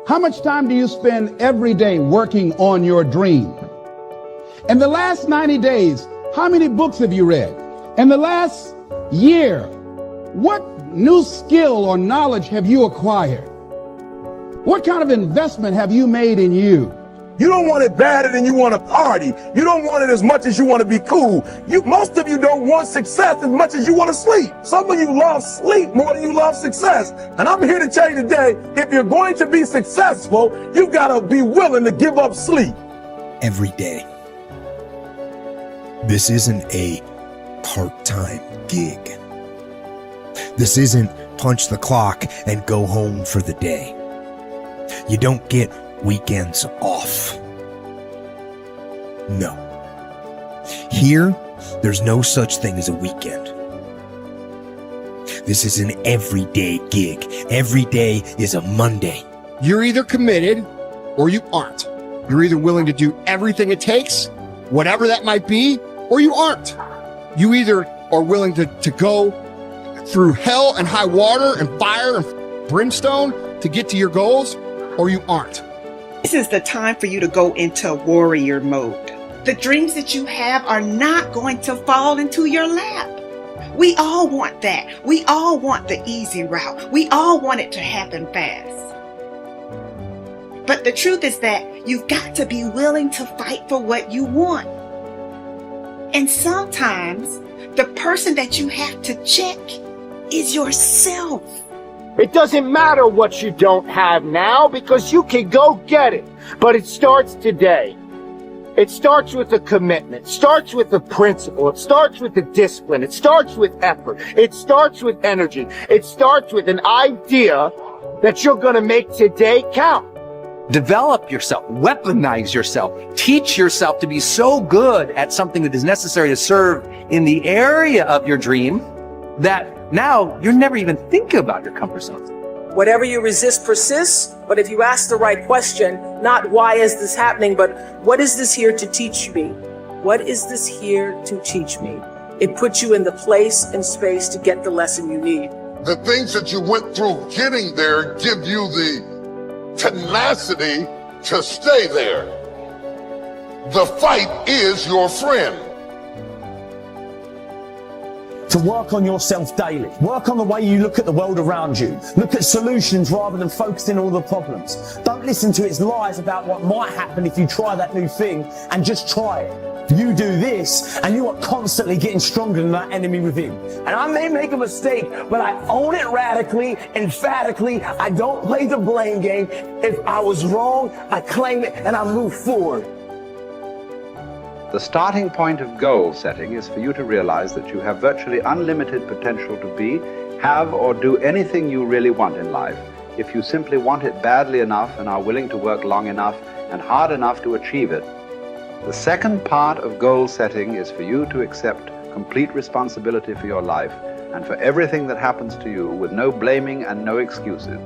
How much time do you spend every day working on your dream? In the last 90 days, how many books have you read? In the last year, what new skill or knowledge have you acquired? What kind of investment have you made in you? You don't want it badder than you want to party. You don't want it as much as you want to be cool. Most of you don't want success as much as you want to sleep. Some of you love sleep more than you love success. And I'm here to tell you today, if you're going to be successful, you've got to be willing to give up sleep. Every day. This isn't a part-time gig. This isn't punch the clock and go home for the day. You don't get weekends off. No. Here, there's no such thing as a weekend. This is an everyday gig. Every day is a Monday. You're either committed or you aren't. You're either willing to do everything it takes, whatever that might be, or you aren't. You either are willing to go through hell and high water and fire and brimstone to get to your goals, or you aren't. This is the time for you to go into warrior mode. The dreams that you have are not going to fall into your lap. We all want that. We all want the easy route. We all want it to happen fast. But the truth is that you've got to be willing to fight for what you want. And sometimes the person that you have to check is yourself. It doesn't matter what you don't have now because you can go get it. But it starts today. It starts with a commitment. It starts with a principle. It starts with a discipline. It starts with effort. It starts with energy. It starts with an idea that you're going to make today count. Develop yourself, weaponize yourself, teach yourself to be so good at something that is necessary to serve in the area of your dream that now you're never even thinking about your comfort zone. Whatever you resist persists, but if you ask the right question, not why is this happening, but what is this here to teach me? What is this here to teach me? It puts you in the place and space to get the lesson you need. The things that you went through getting there give you the tenacity to stay there. The fight is your friend. To work on yourself daily. Work on the way you look at the world around you. Look at solutions rather than focusing on all the problems. Don't listen to its lies about what might happen if you try that new thing, and just try it. You do this and you are constantly getting stronger than that enemy within. And I may make a mistake, but I own it radically, emphatically. I don't play the blame game. If I was wrong, I claim it and I move forward. The starting point of goal setting is for you to realize that you have virtually unlimited potential to be, have, or do anything you really want in life if you simply want it badly enough and are willing to work long enough and hard enough to achieve it. The second part of goal setting is for you to accept complete responsibility for your life and for everything that happens to you with no blaming and no excuses.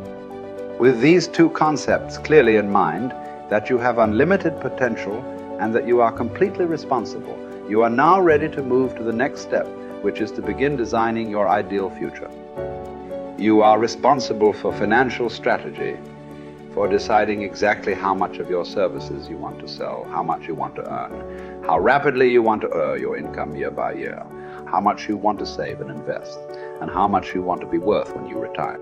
With these two concepts clearly in mind, that you have unlimited potential and that you are completely responsible, you are now ready to move to the next step, which is to begin designing your ideal future. You are responsible for financial strategy, for deciding exactly how much of your services you want to sell, how much you want to earn, how rapidly you want to earn your income year by year, how much you want to save and invest, and how much you want to be worth when you retire.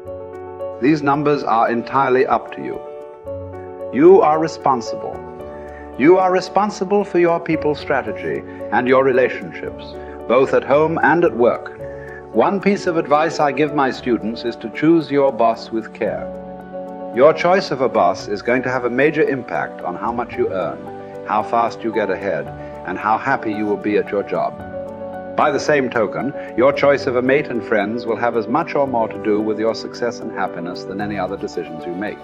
These numbers are entirely up to you. You are responsible. You are responsible for your people's strategy and your relationships, both at home and at work. One piece of advice I give my students is to choose your boss with care. Your choice of a boss is going to have a major impact on how much you earn, how fast you get ahead, and how happy you will be at your job. By the same token, your choice of a mate and friends will have as much or more to do with your success and happiness than any other decisions you make.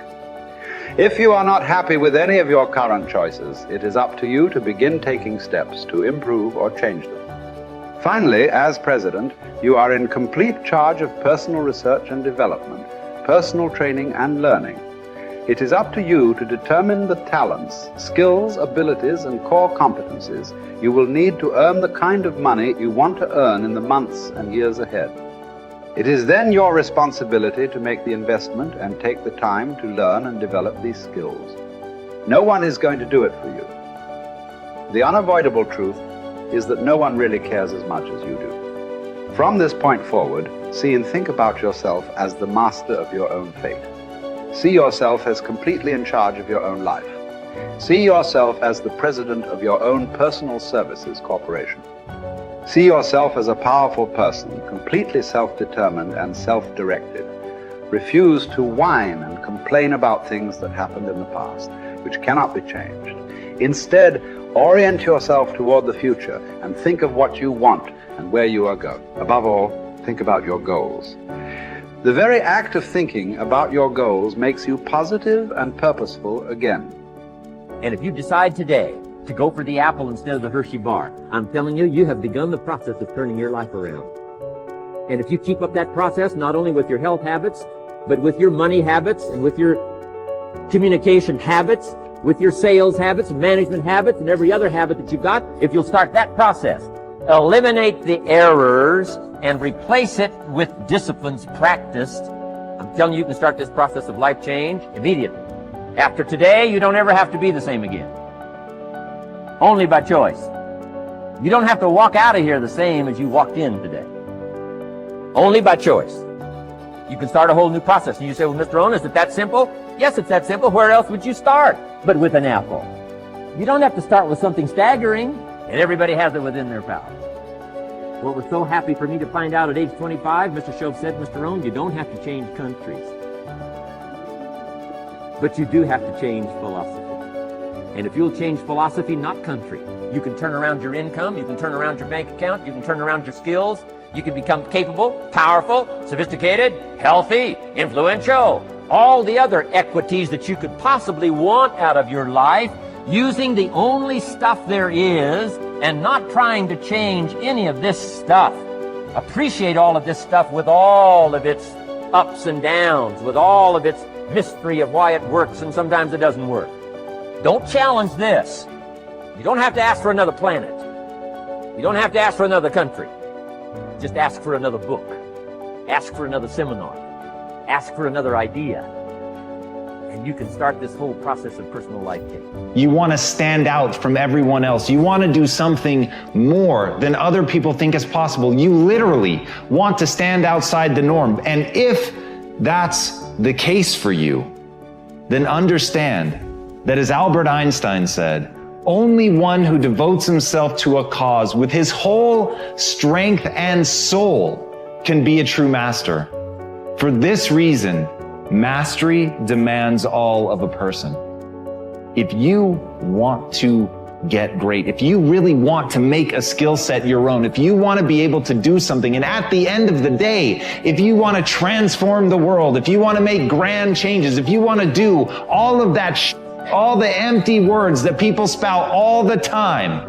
If you are not happy with any of your current choices, it is up to you to begin taking steps to improve or change them. Finally, as president, you are in complete charge of personal research and development, personal training and learning. It is up to you to determine the talents, skills, abilities, and core competencies you will need to earn the kind of money you want to earn in the months and years ahead. It is then your responsibility to make the investment and take the time to learn and develop these skills. No one is going to do it for you. The unavoidable truth is that no one really cares as much as you do. From this point forward, see and think about yourself as the master of your own fate. See yourself as completely in charge of your own life. See yourself as the president of your own personal services corporation. See yourself as a powerful person, completely self-determined and self-directed. Refuse to whine and complain about things that happened in the past, which cannot be changed. Instead, orient yourself toward the future and think of what you want and where you are going. Above all, think about your goals. The very act of thinking about your goals makes you positive and purposeful again. And if you decide today to go for the apple instead of the Hershey bar, I'm telling you, you have begun the process of turning your life around. And if you keep up that process, not only with your health habits, but with your money habits and with your communication habits, with your sales habits, management habits, and every other habit that you've got, if you'll start that process, eliminate the errors and replace it with disciplines practiced, I'm telling you, you can start this process of life change immediately. After today, you don't ever have to be the same again. Only by choice. You don't have to walk out of here the same as you walked in today. Only by choice. You can start a whole new process. And you say, well, Mr. Owen, is it that simple? Yes, it's that simple. Where else would you start but with an apple? You don't have to start with something staggering, and everybody has it within their power. What was so happy for me to find out at age 25, Mr. Shove said, Mr. Owen, you don't have to change countries. But you do have to change philosophy. And if you'll change philosophy, not country, you can turn around your income, you can turn around your bank account, you can turn around your skills, you can become capable, powerful, sophisticated, healthy, influential, all the other equities that you could possibly want out of your life, using the only stuff there is and not trying to change any of this stuff. Appreciate all of this stuff with all of its ups and downs, with all of its mystery of why it works and sometimes it doesn't work. Don't challenge this. You don't have to ask for another planet. You don't have to ask for another country. Just ask for another book. Ask for another seminar. Ask for another idea. And you can start this whole process of personal life change. You want to stand out from everyone else. You want to do something more than other people think is possible. You literally want to stand outside the norm. And if that's the case for you, then understand that, as Albert Einstein said, only one who devotes himself to a cause with his whole strength and soul can be a true master. For this reason, mastery demands all of a person. If you want to get great, if you really want to make a skill set your own, if you want to be able to do something, and at the end of the day, if you want to transform the world, if you want to make grand changes, if you want to do all of that all the empty words that people spout all the time,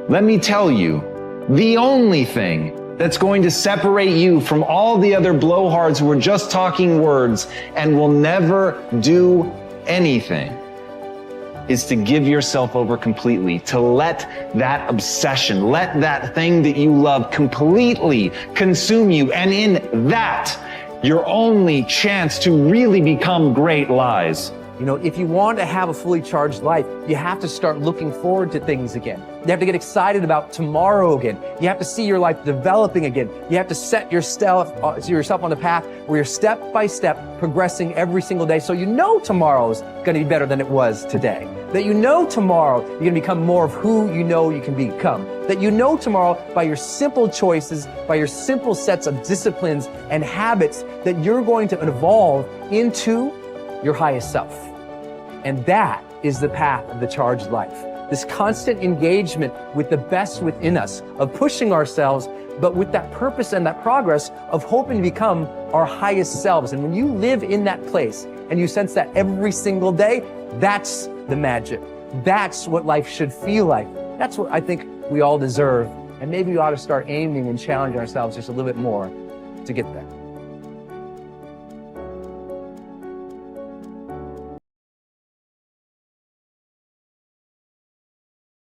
let me tell you, the only thing that's going to separate you from all the other blowhards who are just talking words and will never do anything is to give yourself over completely, to let that obsession, let that thing that you love completely consume you. And in that, your only chance to really become great lies. You know, if you want to have a fully charged life, you have to start looking forward to things again. You have to get excited about tomorrow again. You have to see your life developing again. You have to set yourself on the path where you're step by step progressing every single day, so you know tomorrow's going to be better than it was today. That you know tomorrow you're going to become more of who you know you can become. That you know tomorrow by your simple choices, by your simple sets of disciplines and habits, that you're going to evolve into your highest self. And that is the path of the charged life. This constant engagement with the best within us, of pushing ourselves, but with that purpose and that progress of hoping to become our highest selves. And when you live in that place and you sense that every single day, that's the magic. That's what life should feel like. That's what I think we all deserve. And maybe we ought to start aiming and challenging ourselves just a little bit more to get there.